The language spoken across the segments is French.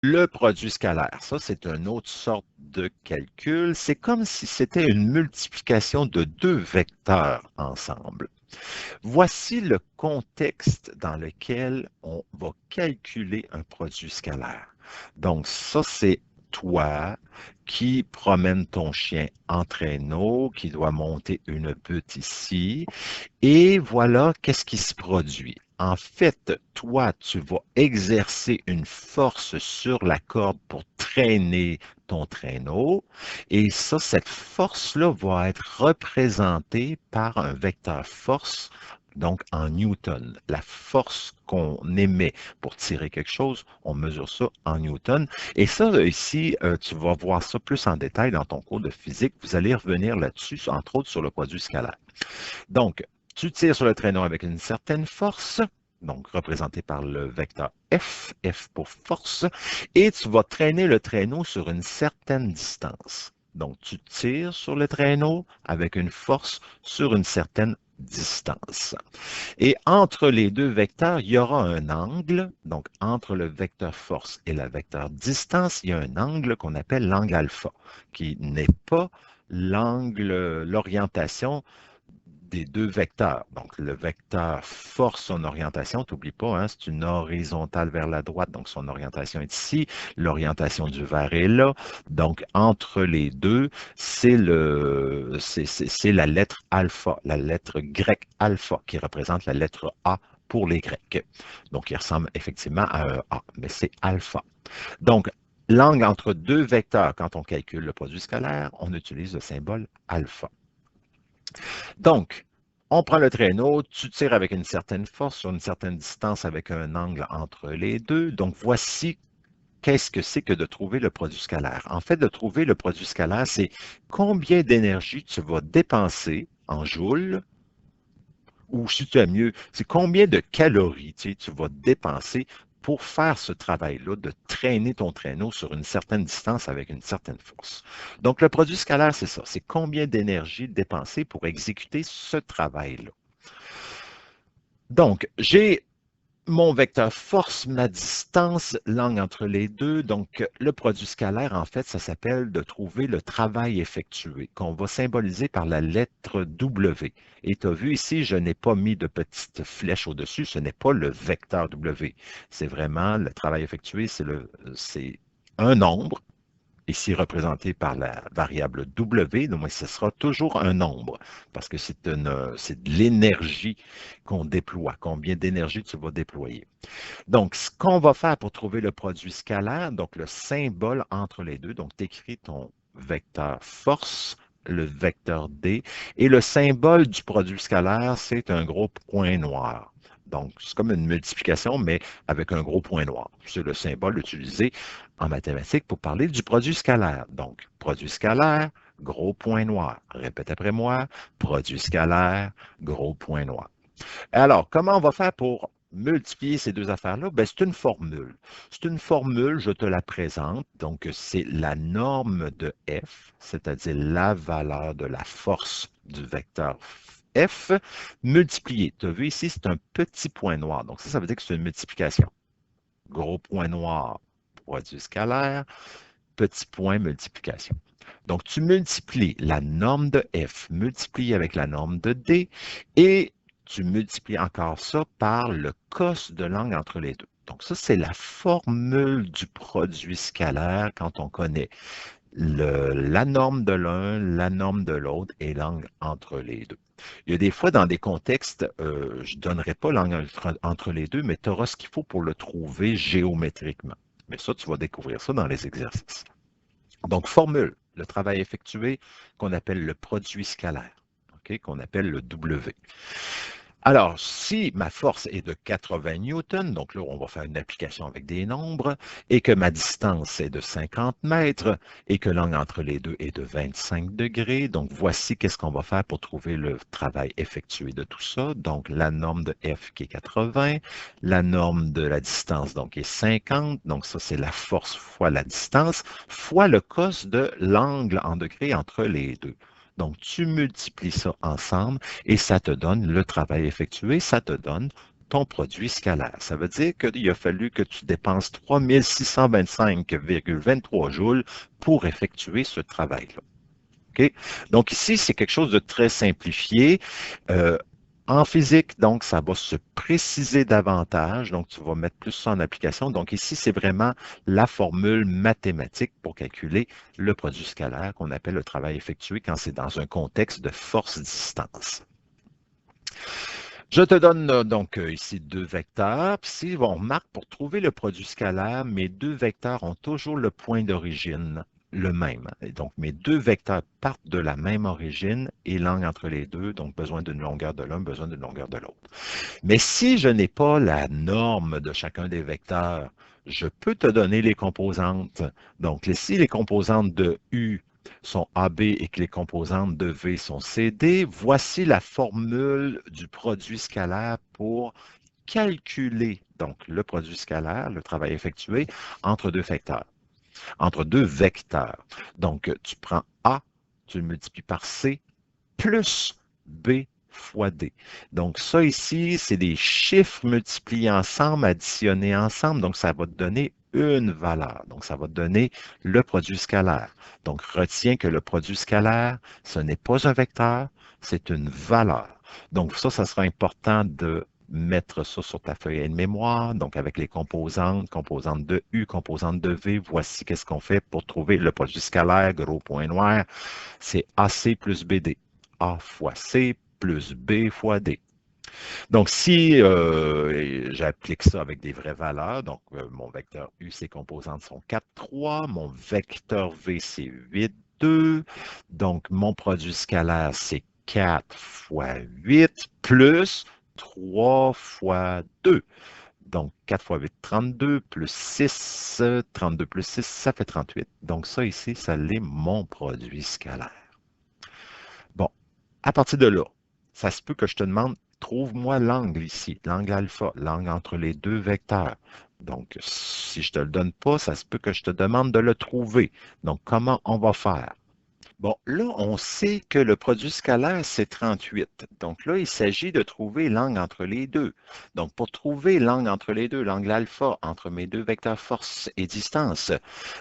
Le produit scalaire, ça, c'est une autre sorte de calcul. C'est comme si c'était une multiplication de deux vecteurs ensemble. Voici le contexte dans lequel on va calculer un produit scalaire. Donc, ça, c'est toi qui promène ton chien en traîneau, qui doit monter une butte ici, et voilà qu'est-ce qui se produit. En fait, toi, tu vas exercer une force sur la corde pour traîner ton traîneau. Et ça, cette force-là va être représentée par un vecteur force, donc en newton. La force qu'on émet pour tirer quelque chose, on mesure ça en newton. Et ça, ici, tu vas voir ça plus en détail dans ton cours de physique. Vous allez revenir là-dessus, entre autres sur le produit scalaire. Donc, tu tires sur le traîneau avec une certaine force, donc représenté par le vecteur F, F pour force, et tu vas traîner le traîneau sur une certaine distance. Donc, tu tires sur le traîneau avec une force sur une certaine distance. Et entre les deux vecteurs, il y aura un angle. Donc, entre le vecteur force et le vecteur distance, il y a un angle qu'on appelle l'angle alpha, qui n'est pas l'angle, l'orientation des deux vecteurs. Donc, le vecteur force son orientation, t'oublie pas, hein, c'est une horizontale vers la droite, donc son orientation est ici, l'orientation du verre est là. Donc, entre les deux, c'est la lettre alpha, la lettre grecque alpha, qui représente la lettre A pour les Grecs. Donc, il ressemble effectivement à un A, mais c'est alpha. Donc, l'angle entre deux vecteurs, quand on calcule le produit scalaire, on utilise le symbole alpha. Donc, on prend le traîneau, tu tires avec une certaine force sur une certaine distance avec un angle entre les deux. Donc, voici qu'est-ce que c'est que de trouver le produit scalaire. En fait, de trouver le produit scalaire, c'est combien d'énergie tu vas dépenser en joules, ou si tu as mieux, c'est combien de calories tu vas dépenser pour faire ce travail-là, de traîner ton traîneau sur une certaine distance avec une certaine force. Donc, le produit scalaire, c'est ça. C'est combien d'énergie dépenser pour exécuter ce travail-là. Donc, j'ai mon vecteur force, ma distance, l'angle entre les deux. Donc, le produit scalaire, en fait, ça s'appelle de trouver le travail effectué, qu'on va symboliser par la lettre W. Et tu as vu ici, je n'ai pas mis de petite flèche au-dessus, ce n'est pas le vecteur W. C'est vraiment le travail effectué, c'est un nombre, ici représenté par la variable W, donc ce sera toujours un nombre, parce que c'est de l'énergie qu'on déploie, combien d'énergie tu vas déployer. Donc, ce qu'on va faire pour trouver le produit scalaire, donc le symbole entre les deux, donc tu écris ton vecteur force, le vecteur D, et le symbole du produit scalaire, c'est un gros point noir. Donc, c'est comme une multiplication, mais avec un gros point noir. C'est le symbole utilisé en mathématiques pour parler du produit scalaire. Donc, produit scalaire, gros point noir. Répète après moi, produit scalaire, gros point noir. Alors, comment on va faire pour multiplier ces deux affaires-là? Ben, c'est une formule. C'est une formule, je te la présente. Donc, c'est la norme de F, c'est-à-dire la valeur de la force du vecteur F, multipliée. Tu as vu ici, c'est un petit point noir. Donc, ça veut dire que c'est une multiplication. Gros point noir, produit scalaire, petit point multiplication. Donc, tu multiplies la norme de F multipliée avec la norme de D et tu multiplies encore ça par le cos de l'angle entre les deux. Donc, ça, c'est la formule du produit scalaire quand on connaît la norme de l'un, la norme de l'autre et l'angle entre les deux. Il y a des fois, dans des contextes, je ne donnerai pas l'angle entre les deux, mais tu auras ce qu'il faut pour le trouver géométriquement. Mais ça, tu vas découvrir ça dans les exercices. Donc, formule, le travail effectué qu'on appelle le produit scalaire, okay, qu'on appelle le W. Alors, si ma force est de 80 newtons, donc là, on va faire une application avec des nombres, et que ma distance est de 50 mètres, et que l'angle entre les deux est de 25 degrés, donc voici qu'est-ce qu'on va faire pour trouver le travail effectué de tout ça. Donc, la norme de F qui est 80, la norme de la distance donc est 50, donc ça, c'est la force fois la distance, fois le cos de l'angle en degrés entre les deux. Donc, tu multiplies ça ensemble et ça te donne le travail effectué, ça te donne ton produit scalaire. Ça veut dire qu'il a fallu que tu dépenses 3625,23 joules pour effectuer ce travail-là. Okay? Donc ici, c'est quelque chose de très simplifié. Euh, En physique, donc, ça va se préciser davantage. Donc, tu vas mettre plus ça en application. Donc, ici, c'est vraiment la formule mathématique pour calculer le produit scalaire qu'on appelle le travail effectué quand c'est dans un contexte de force-distance. Je te donne donc ici deux vecteurs. Puis si on remarque, pour trouver le produit scalaire, mes deux vecteurs ont toujours le point d'origine le même. Et donc, mes deux vecteurs partent de la même origine et l'angle entre les deux, donc besoin d'une longueur de l'un, besoin d'une longueur de l'autre. Mais si je n'ai pas la norme de chacun des vecteurs, je peux te donner les composantes. Donc, si les composantes de U sont AB et que les composantes de V sont CD, voici la formule du produit scalaire pour calculer donc le produit scalaire, le travail effectué, entre deux vecteurs. Entre deux vecteurs. Donc, tu prends A, tu le multiplies par C, plus B fois D. Donc, ça ici, c'est des chiffres multipliés ensemble, additionnés ensemble. Donc, ça va te donner une valeur. Donc, ça va te donner le produit scalaire. Donc, retiens que le produit scalaire, ce n'est pas un vecteur, c'est une valeur. Donc, ça sera important de mettre ça sur ta feuille de mémoire, donc avec les composantes, composantes de U, composantes de V, voici qu'est-ce qu'on fait pour trouver le produit scalaire, gros point noir, c'est AC plus BD. A fois C plus B fois D. Donc, si j'applique ça avec des vraies valeurs, donc mon vecteur U, ses composantes sont 4, 3, mon vecteur V, c'est 8, 2, donc mon produit scalaire, c'est 4 fois 8 plus 3 fois 2. Donc, 4 fois 8, 32, plus 6, 32 plus 6, ça fait 38. Donc, ça ici, ça l'est mon produit scalaire. Bon, à partir de là, ça se peut que je te demande, trouve-moi l'angle ici, l'angle alpha, l'angle entre les deux vecteurs. Donc, si je ne te le donne pas, ça se peut que je te demande de le trouver. Donc, comment on va faire? Bon, là, on sait que le produit scalaire, c'est 38. Donc là, il s'agit de trouver l'angle entre les deux. Donc, pour trouver l'angle entre les deux, l'angle alpha entre mes deux vecteurs force et distance,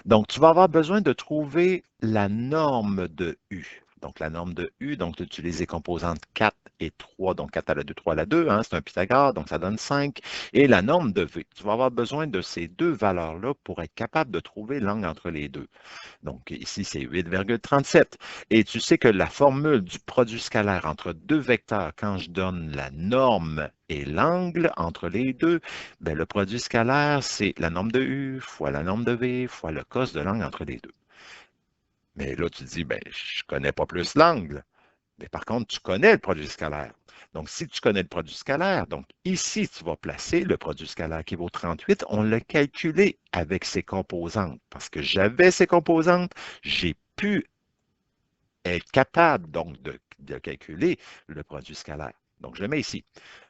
donc tu vas avoir besoin de trouver la norme de U. Donc, la norme de U, donc tu utilises les composantes 4 et 3, donc 4 à la 2, 3 à la 2, hein, c'est un Pythagore, donc ça donne 5. Et la norme de V. Tu vas avoir besoin de ces deux valeurs-là pour être capable de trouver l'angle entre les deux. Donc ici, c'est 8,37. Et tu sais que la formule du produit scalaire entre deux vecteurs, quand je donne la norme et l'angle entre les deux, bien, le produit scalaire, c'est la norme de U fois la norme de V fois le cos de l'angle entre les deux. Mais là, tu te dis, ben, je ne connais pas plus l'angle. Mais par contre, tu connais le produit scalaire. Donc, si tu connais le produit scalaire, donc ici, tu vas placer le produit scalaire qui vaut 38. On l'a calculé avec ses composantes. Parce que j'avais ces composantes, j'ai pu être capable donc de calculer le produit scalaire. Donc, je le mets ici.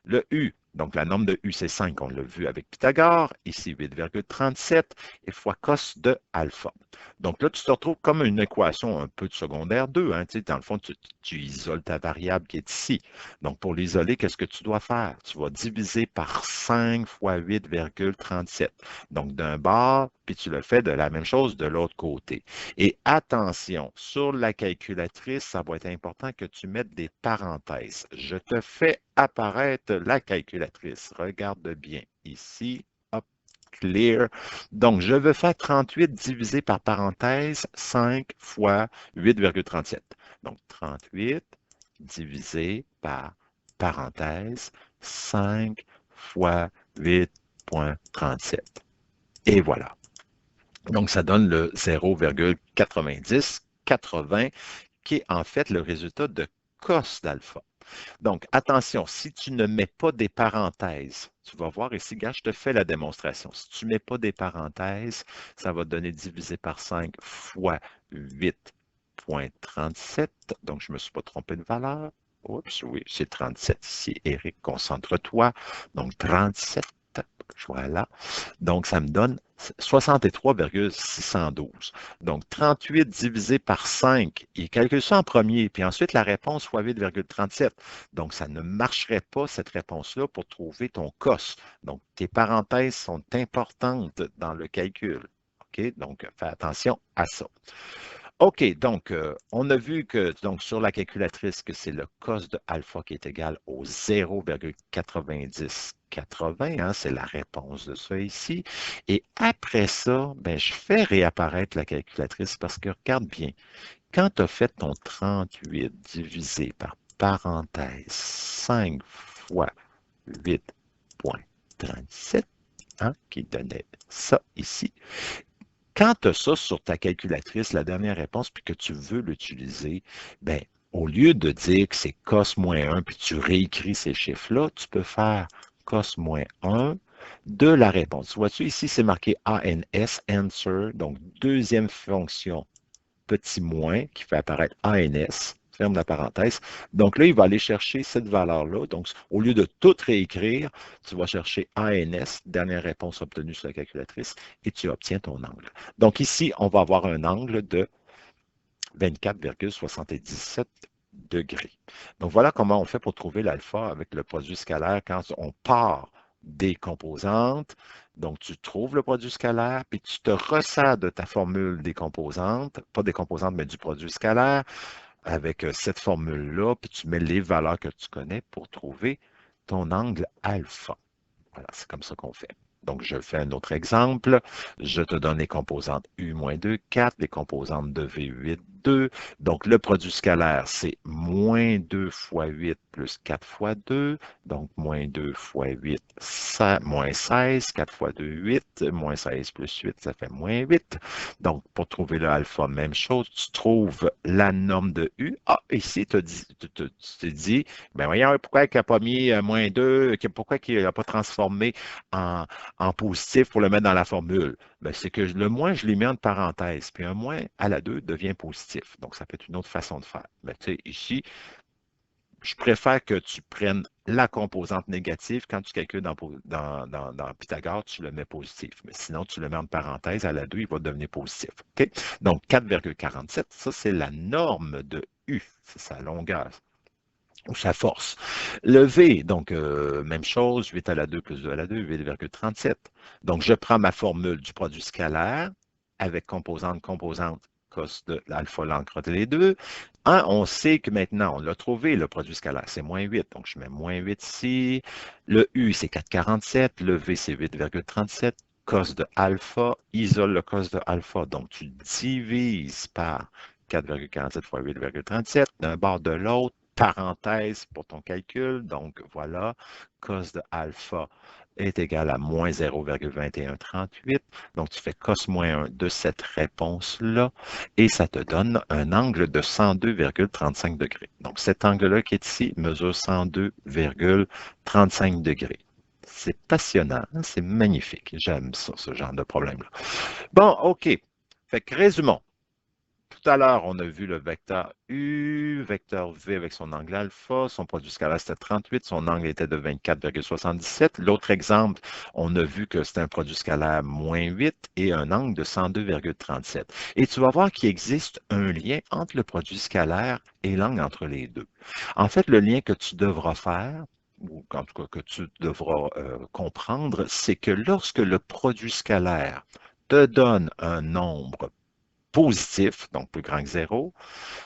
Le U, donc la norme de U, c'est 5, on l'a vu avec Pythagore. Ici, 8,37 et fois cos de alpha. Donc là, tu te retrouves comme une équation un peu de secondaire 2. Hein, tu sais, dans le fond, tu isoles ta variable qui est ici. Donc, pour l'isoler, qu'est-ce que tu dois faire? Tu vas diviser par 5 fois 8,37. Donc, d'un bord, puis tu le fais de la même chose de l'autre côté. Et attention, sur la calculatrice, ça va être important que tu mettes des parenthèses. Je te fais apparaître la calculatrice. Regarde bien ici. Hop, clear. Donc, je veux faire 38 divisé par parenthèse 5 fois 8,37. Donc, 38 divisé par parenthèse 5 fois 8,37. Et voilà. Donc, ça donne le 0,9080 qui est en fait le résultat de cos d'alpha. Donc, attention, si tu ne mets pas des parenthèses, tu vas voir ici, gars, je te fais la démonstration. Si tu ne mets pas des parenthèses, ça va donner divisé par 5 fois 8,37. Donc, je ne me suis pas trompé de valeur. Oups, oui, c'est 37 ici. Éric, concentre-toi. Donc, 37. Voilà. Donc, ça me donne 63,612. Donc, 38 divisé par 5, il calcule ça en premier, puis ensuite la réponse fois 8,37. Donc, ça ne marcherait pas, cette réponse-là, pour trouver ton cos. Donc, tes parenthèses sont importantes dans le calcul. OK? Donc, fais attention à ça. OK, donc, on a vu que donc, sur la calculatrice que c'est le cos de alpha qui est égal au 0,9080, hein, c'est la réponse de ça ici. Et après ça, ben, je fais réapparaître la calculatrice parce que regarde bien, quand tu as fait ton 38 divisé par parenthèse 5 fois 8,37, hein, qui donnait ça ici, quand tu as ça sur ta calculatrice, la dernière réponse, puis que tu veux l'utiliser, ben, au lieu de dire que c'est cos-1, puis tu réécris ces chiffres-là, tu peux faire cos-1 de la réponse. Vois-tu, ici, c'est marqué ANS, answer, donc deuxième fonction petit moins qui fait apparaître ANS, ferme la parenthèse. Donc là, il va aller chercher cette valeur-là. Donc, au lieu de tout réécrire, tu vas chercher ANS, dernière réponse obtenue sur la calculatrice, et tu obtiens ton angle. Donc ici, on va avoir un angle de 24,77 degrés. Donc voilà comment on fait pour trouver l'alpha avec le produit scalaire quand on part des composantes. Donc, tu trouves le produit scalaire, puis tu te ressers de ta formule des composantes, pas des composantes, mais du produit scalaire, avec cette formule-là, puis tu mets les valeurs que tu connais pour trouver ton angle alpha. Voilà, c'est comme ça qu'on fait. Donc, je fais un autre exemple. Je te donne les composantes U-2, 4, les composantes de V8, 2. Donc, le produit scalaire, c'est moins 2 fois 8 plus 4 fois 2. Donc, moins 2 fois 8, moins 16. 4 fois 2, 8. Moins 16 plus 8, ça fait moins 8. Donc, pour trouver le alpha, même chose. Tu trouves la norme de U. Ah, ici, tu t'es dit, ben voyons, pourquoi il n'a pas mis moins 2, pourquoi il n'a pas transformé en, en positif pour le mettre dans la formule? Ben, c'est que le moins, je l'ai mis entre parenthèses, puis un moins à la 2 devient positif. Donc, ça peut être une autre façon de faire. Mais tu sais, ici, je préfère que tu prennes la composante négative. Quand tu calcules dans Pythagore, tu le mets positif. Mais sinon, tu le mets entre parenthèses, à la 2, il va devenir positif. OK? Donc, 4,47, ça, c'est la norme de U. C'est sa longueur ou sa force. Le V, donc, même chose, 8 à la 2 plus 2 à la 2, 8,37. Donc, je prends ma formule du produit scalaire avec composante, cos de l'alpha, l'encre de les deux. On sait que maintenant, on l'a trouvé, le produit scalaire, c'est moins 8. Donc, je mets moins 8 ici. Le U, c'est 4,47. Le V, c'est 8,37. Cos de alpha, isole le cos de alpha. Donc, tu divises par 4,47 fois 8,37 d'un bord de l'autre, parenthèse pour ton calcul. Donc, voilà, cos de alpha est égal à moins 0,2138. Donc, tu fais cos moins 1 de cette réponse-là et ça te donne un angle de 102,35 degrés. Donc, cet angle-là qui est ici mesure 102,35 degrés. C'est passionnant, hein? C'est magnifique. J'aime ça, ce genre de problème-là. Bon, OK. Fait que résumons. Tout à l'heure, on a vu le vecteur U, vecteur V avec son angle alpha, son produit scalaire c'était 38, son angle était de 24,77. L'autre exemple, on a vu que c'était un produit scalaire moins 8 et un angle de 102,37. Et tu vas voir qu'il existe un lien entre le produit scalaire et l'angle entre les deux. En fait, le lien que tu devras faire, ou en tout cas que tu devras comprendre, c'est que lorsque le produit scalaire te donne un nombre positif, donc plus grand que 0,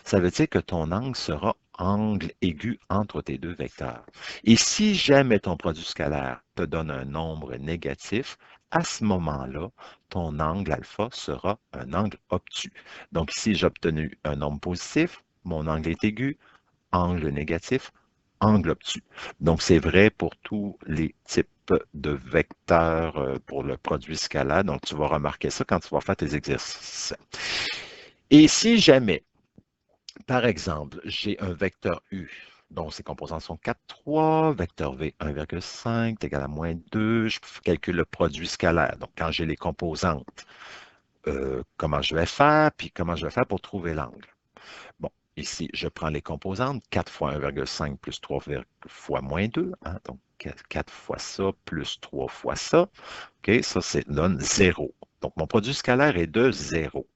ça veut dire que ton angle sera angle aigu entre tes deux vecteurs. Et si jamais ton produit scalaire te donne un nombre négatif, à ce moment-là, ton angle alpha sera un angle obtus. Donc ici, j'ai obtenu un nombre positif, mon angle est aigu, angle négatif, angle obtus. Donc, c'est vrai pour tous les types de vecteurs pour le produit scalaire. Donc, tu vas remarquer ça quand tu vas faire tes exercices. Et si jamais, par exemple, j'ai un vecteur U, dont ses composants sont 4, 3, vecteur V 1,5 est égal à moins 2, je calcule le produit scalaire. Donc, quand j'ai les composantes, comment je vais faire, puis comment je vais faire pour trouver l'angle. Bon, ici, je prends les composantes, 4 fois 1,5 plus 3 fois moins 2, hein, donc 4 fois ça, plus 3 fois ça. OK, ça, donne 0. Donc, mon produit scalaire est de 0.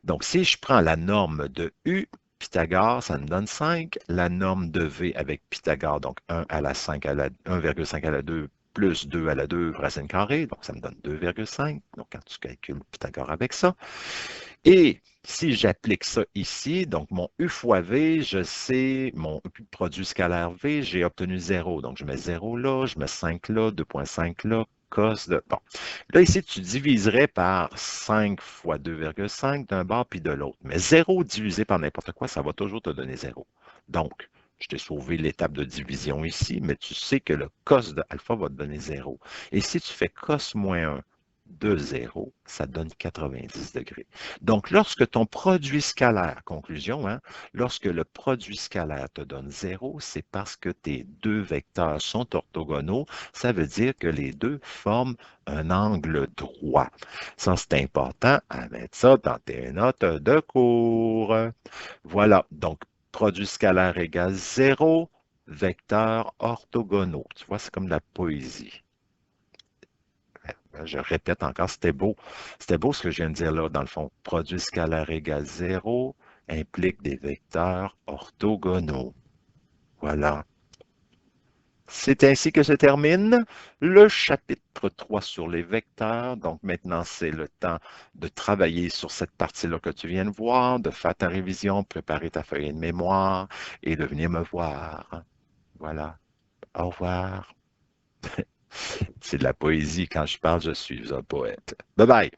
Donc, si je prends la norme de U, Pythagore, ça me donne 5. La norme de V avec Pythagore, donc 1 à la 5 à la 1,5 à la 2 plus 2 à la 2 racine carrée, donc ça me donne 2,5. Donc, quand tu calcules Pythagore avec ça. Et si j'applique ça ici, donc mon U fois V, je sais mon produit scalaire V, j'ai obtenu 0. Donc, je mets 0 là, je mets 5 là, 2,5 là, cos de... Bon. Là, ici, tu diviserais par 5 fois 2,5 d'un bord puis de l'autre. Mais 0 divisé par n'importe quoi, ça va toujours te donner 0. Donc, je t'ai sauvé l'étape de division ici, mais tu sais que le cos de alpha va te donner 0. Et si tu fais cos moins 1 de 0, ça donne 90 degrés. Donc, lorsque ton produit scalaire, conclusion, hein, lorsque le produit scalaire te donne 0, c'est parce que tes deux vecteurs sont orthogonaux. Ça veut dire que les deux forment un angle droit. Ça, c'est important à mettre ça dans tes notes de cours. Voilà, donc produit scalaire égale 0, vecteurs orthogonaux. Tu vois, c'est comme de la poésie. Je répète encore, c'était beau. C'était beau ce que je viens de dire là, dans le fond. Produit scalaire égale 0 implique des vecteurs orthogonaux. Voilà. C'est ainsi que se termine le chapitre 3 sur les vecteurs. Donc maintenant, c'est le temps de travailler sur cette partie-là que tu viens de voir, de faire ta révision, préparer ta feuille de mémoire et de venir me voir. Voilà. Au revoir. C'est de la poésie. Quand je parle, je suis un poète. Bye bye.